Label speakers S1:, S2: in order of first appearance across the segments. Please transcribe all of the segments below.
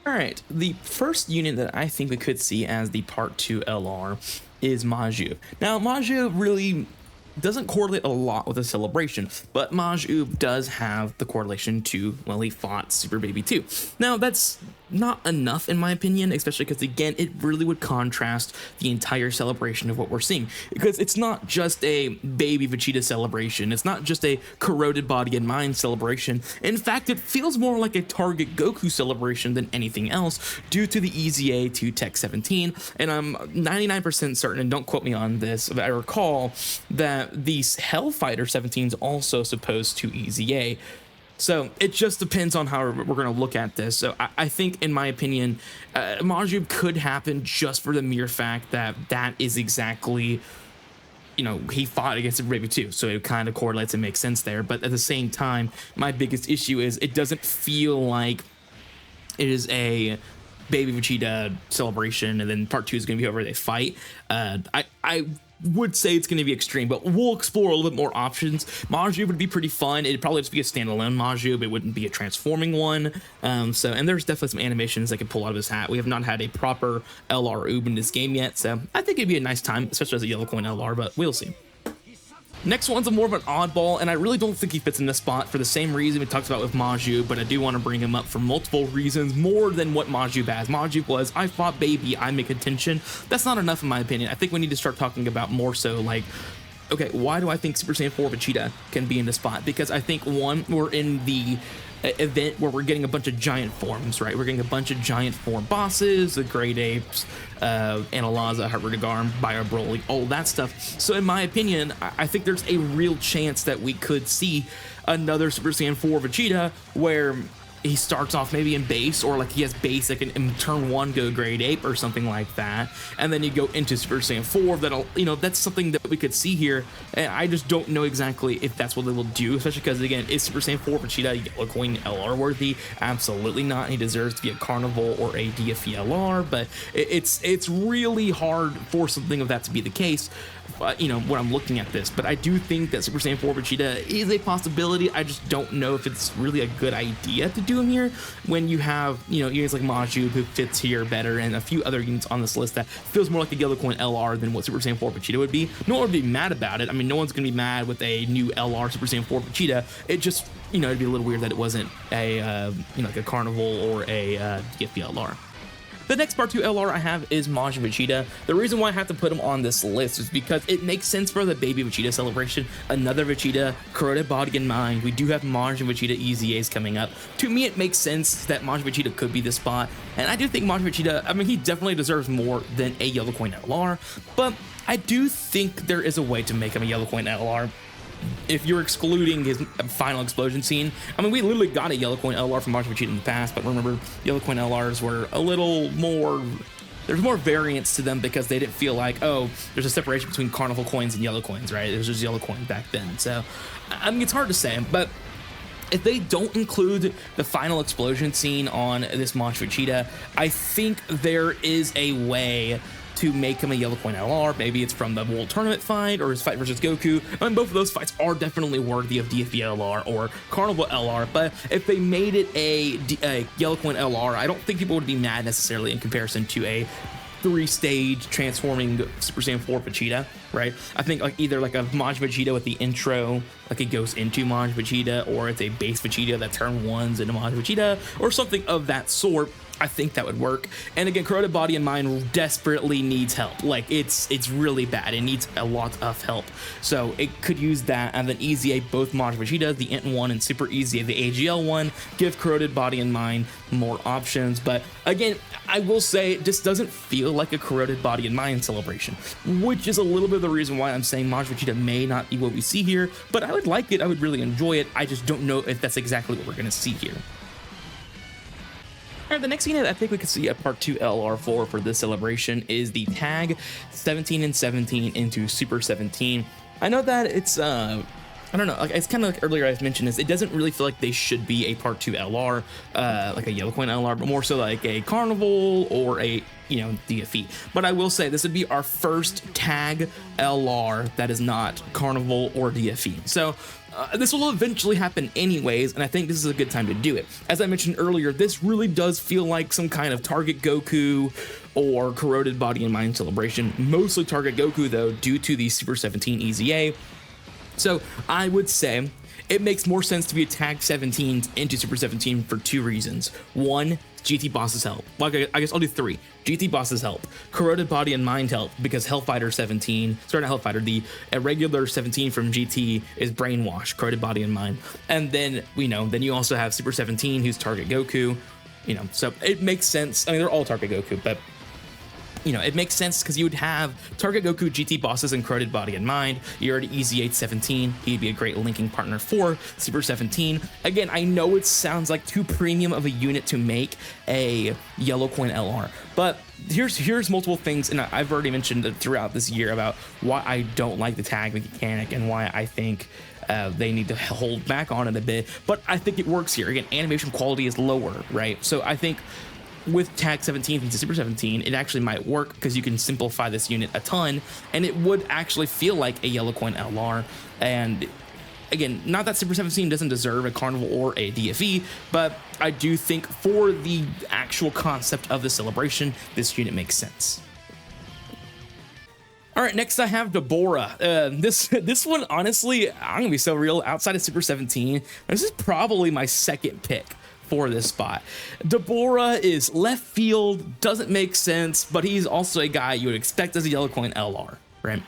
S1: All right, the first unit that I think we could see as the Part 2 LR is Majuub. Now, Majuub really doesn't correlate a lot with the celebration, but Majuub does have the correlation to, well, he fought Super Baby 2. Now, that's not enough in my opinion, especially because, again, it really would contrast the entire celebration of what we're seeing, because it's not just a Baby Vegeta celebration, it's not just a corroded body and mind celebration. In fact, it feels more like a Target Goku celebration than anything else due to the EZA to Tech 17, and I'm 99% certain, and don't quote me on this, but I recall that the Hellfighter 17 is also supposed to EZA. So it just depends on how we're going to look at this. So I think, in my opinion, Majuub could happen just for the mere fact that that is exactly, you know, he fought against Super Baby 2, so it kind of correlates and makes sense there. But at the same time, my biggest issue is it doesn't feel like it is a Baby Vegeta celebration, and then Part 2 is going to be whoever they fight. I would say it's going to be extreme, but we'll explore a little bit more options. Majuub would be pretty fun. It'd probably just be a standalone Majuub. It wouldn't be a transforming one. And there's definitely some animations I could pull out of his hat. We have not had a proper LR Oob in this game yet, so I think it'd be a nice time, especially as a Yellow Coin LR, but we'll see. Next one's a more of an oddball, and I really don't think he fits in this spot for the same reason we talked about with Majuub, but I do want to bring him up for multiple reasons, more than what Majuub has. Majuub was, I fought Baby, I'm in contention. That's not enough in my opinion. I think we need to start talking about more so like, okay, why do I think Super Saiyan 4 Vegeta can be in this spot? Because I think, one, we're in the event where we're getting a bunch of giant forms, right? We're getting a bunch of giant form bosses, the Great Apes, Analaza, Harvard Bio Broly, all that stuff. So in my opinion, I think there's a real chance that we could see another Super Saiyan 4 Vegeta where he starts off maybe in base, or like he has base that can in turn 1 go Great Ape or something like that, and then you go into Super Saiyan 4. That'll, you know, that's something that we could see here, and I just don't know exactly if that's what they will do, especially because, again, is Super Saiyan 4 Vegeta Yellow Coin LR worthy? Absolutely not. He deserves to be a Carnival or a DFE LR, but it's really hard for something of that to be the case. You know, when I'm looking at this, but I do think that Super Saiyan 4 Vegeta is a possibility. I just don't know if it's really a good idea to do him here when you have, you know, units like Majuub who fits here better, and a few other units on this list that feels more like a Yellow Coin LR than what Super Saiyan 4 Vegeta would be. No one would be mad about it. I mean, no one's gonna be mad with a new LR Super Saiyan 4 Vegeta. It just, you know, it'd be a little weird that it wasn't a you know, like a Carnival or a DFB LR. The next Part 2 LR I have is Majin Vegeta. The reason why I have to put him on this list is because it makes sense for the Baby Vegeta celebration. Another Vegeta, corroded body and mind. We do have Majin Vegeta EZAs coming up. To me, it makes sense that Majin Vegeta could be the spot, and I do think Majin Vegeta, I mean, he definitely deserves more than a Yellow Coin LR, but I do think there is a way to make him a Yellow Coin LR. If you're excluding his final explosion scene, I mean, we literally got a Yellow Coin LR from Majin Vegeta in the past, but remember, Yellow Coin LRs were a little more, there's more variance to them because they didn't feel like, oh, there's a separation between Carnival coins and Yellow Coins, right? It was just Yellow Coin back then. So, I mean, it's hard to say, but if they don't include the final explosion scene on this Majin Vegeta, I think there is a way to make him a Yellow Coin LR. Maybe it's from the World Tournament fight or his fight versus Goku. I mean, both of those fights are definitely worthy of DFB LR or Carnival LR, but if they made it a Yellow Coin LR, I don't think people would be mad necessarily in comparison to a 3-stage transforming Super Saiyan 4 Vegeta, right? I think like either like a Majin Vegeta with the intro, like it goes into Majin Vegeta, or it's a base Vegeta that turn 1s into Majin Vegeta, or something of that sort. I think that would work. And again, corroded body and mind desperately needs help. Like it's really bad. It needs a lot of help. So it could use that, and then EZA both Majin Vegeta, the Int 1 and Super EZA, the AGL 1, give corroded body and mind more options. But again, I will say this doesn't feel like a corroded body and mind celebration, which is a little bit of the reason why I'm saying Majin Vegeta may not be what we see here, but I would like it. I would really enjoy it. I just don't know if that's exactly what we're going to see here. All right, the next unit I think we could see a Part 2 LR4 for this celebration is the tag 17 and 17 into Super 17. I know that it's, I don't know, like it's kind of like earlier I mentioned is it doesn't really feel like they should be a Part 2 LR, like a Yellow Coin LR, but more so like a Carnival or a, you know, DFE. But I will say this would be our first tag LR that is not Carnival or DFE. So this will eventually happen anyways, and I think this is a good time to do it. As I mentioned earlier, this really does feel like some kind of Target Goku or Corroded Body and Mind celebration. Mostly Target Goku, though, due to the Super 17 EZA. So I would say it makes more sense to be a Tag 17 into Super 17 for 2 reasons. One, GT Boss's help. Well, I guess I'll do 3. GT Boss's help, Corroded Body and Mind help, because Hellfighter 17, sorry, not Hellfighter, the regular 17 from GT is Brainwash, Corroded Body and Mind. And then, then you also have Super 17, who's Target Goku, so it makes sense. I mean, they're all Target Goku, but it makes sense because you would have Target Goku, GT Bosses, and Corroded Body and Mind. You already EZ8 17. He'd be a great linking partner for Super 17. Again, I know it sounds like too premium of a unit to make a Yellow Coin LR, but here's multiple things, and I've already mentioned it throughout this year about why I don't like the tag mechanic and why I think they need to hold back on it a bit. But I think it works here. Again, animation quality is lower, right? So I think with Tag 17 into Super 17, it actually might work because you can simplify this unit a ton, and it would actually feel like a Yellow Coin LR. And again, not that Super 17 doesn't deserve a Carnival or a DFE, but I do think for the actual concept of the celebration, this unit makes sense. All right, next I have Dabura. This one, honestly, I'm gonna be so real. Outside of Super 17, this is probably my second pick for this spot. Dabura is left field, doesn't make sense, but he's also a guy you would expect as a Yellow Coin LR, right?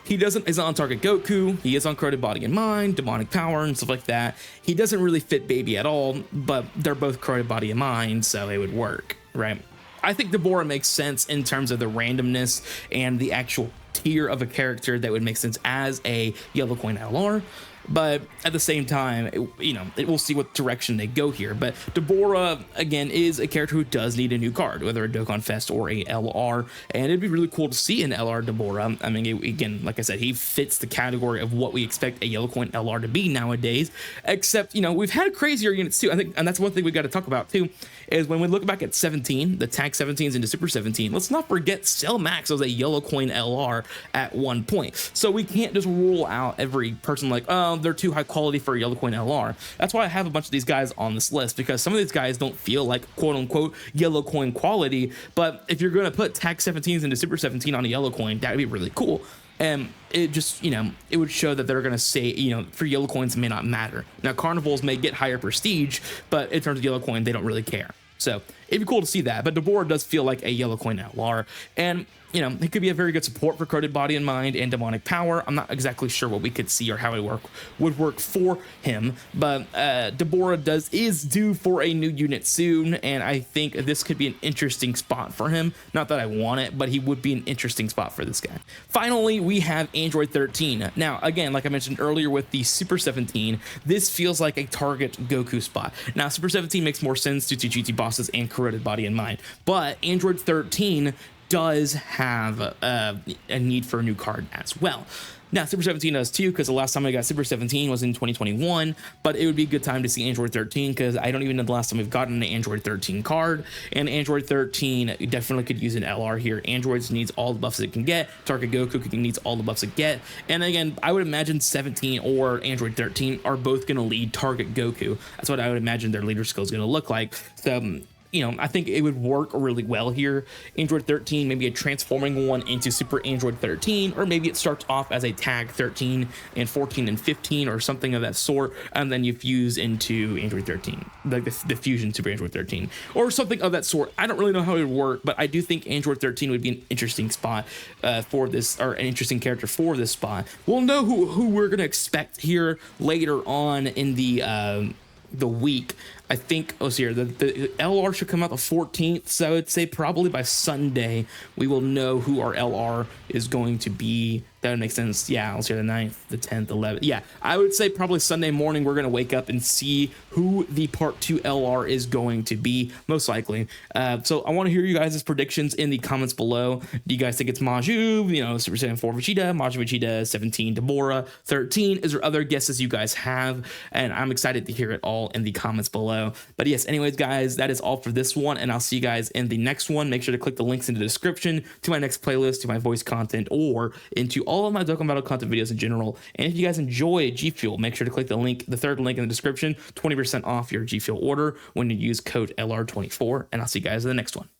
S1: He is on Target Goku, he is on Corroded Body and Mind, Demonic Power, and stuff like that. He doesn't really fit Baby at all, but they're both Corroded Body and Mind, so it would work, right? I think Dabura makes sense in terms of the randomness and the actual tier of a character that would make sense as a Yellow Coin LR. But at the same time, we'll see what direction they go here. But Dabura, again, is a character who does need a new card, whether a Dokkan Fest or a LR, and it'd be really cool to see an LR Dabura. I mean, again, like I said, he fits the category of what we expect a Yellow Coin LR to be nowadays, except, we've had crazier units too, I think, and that's one thing we got to talk about too, is when we look back at 17, the Tag 17s into Super 17, let's not forget Cell Max was a Yellow Coin LR at one point. So we can't just rule out every person like, oh, they're too high quality for a Yellow Coin LR. That's why I have a bunch of these guys on this list, because some of these guys don't feel like quote unquote Yellow Coin quality, but if you're going to put Tag 17s into Super 17 on a Yellow Coin, that would be really cool. And it just, it would show that they're going to say, for Yellow Coins, it may not matter. Now, Carnivals may get higher prestige, but in terms of Yellow Coin, they don't really care. So it'd be cool to see that. But Dabura does feel like a Yellow Coin LR. And, it could be a very good support for Corroded Body and Mind and Demonic Power. I'm not exactly sure what we could see or how it would work for him. But Dabura is due for a new unit soon. And I think this could be an interesting spot for him. Not that I want it, but he would be an interesting spot for this guy. Finally, we have Android 13. Now, again, like I mentioned earlier with the Super 17, this feels like a Target Goku spot. Now, Super 17 makes more sense due to GT Bosses and Corroded Body and Mind. But Android 13 does have a need for a new card as well. Now, Super 17 does too, because the last time I got Super 17 was in 2021, but it would be a good time to see Android 13, because I don't even know the last time we've gotten an Android 13 card, and Android 13 definitely could use an LR here. Android needs all the buffs it can get. Target Goku needs all the buffs it get. And again, I would imagine 17 or Android 13 are both going to lead Target Goku. That's what I would imagine their leader skill is going to look like. So, I think it would work really well here. Android 13, maybe a transforming one into Super Android 13, or maybe it starts off as a Tag 13 and 14 and 15 or something of that sort, and then you fuse into Android 13, like the fusion Super Android 13 or something of that sort. I don't really know how it would work, but I do think Android 13 would be an interesting spot for this, or an interesting character for this spot. We'll know who we're going to expect here later on in the week. I think, the LR should come out the 14th, so I would say probably by Sunday we will know who our LR is going to be. That would make sense. Yeah, I'll say the 9th, the 10th, 11th. Yeah, I would say probably Sunday morning we're going to wake up and see who the Part 2 LR is going to be, most likely. So I want to hear you guys' predictions in the comments below. Do you guys think it's Majuub, Super Saiyan 4 Vegeta, Majin Vegeta, 17 Dabura, 13? Is there other guesses you guys have? And I'm excited to hear it all in the comments below. below. But yes, anyways, guys, that is all for this one, and I'll see you guys in the next one. Make sure to click the links in the description to my next playlist, to my voice content, or into all of my Dokkan Battle content videos in general. And if you guys enjoy G Fuel, make sure to click the link, the third link in the description, 20% off your G Fuel order when you use code LR24, and I'll see you guys in the next one.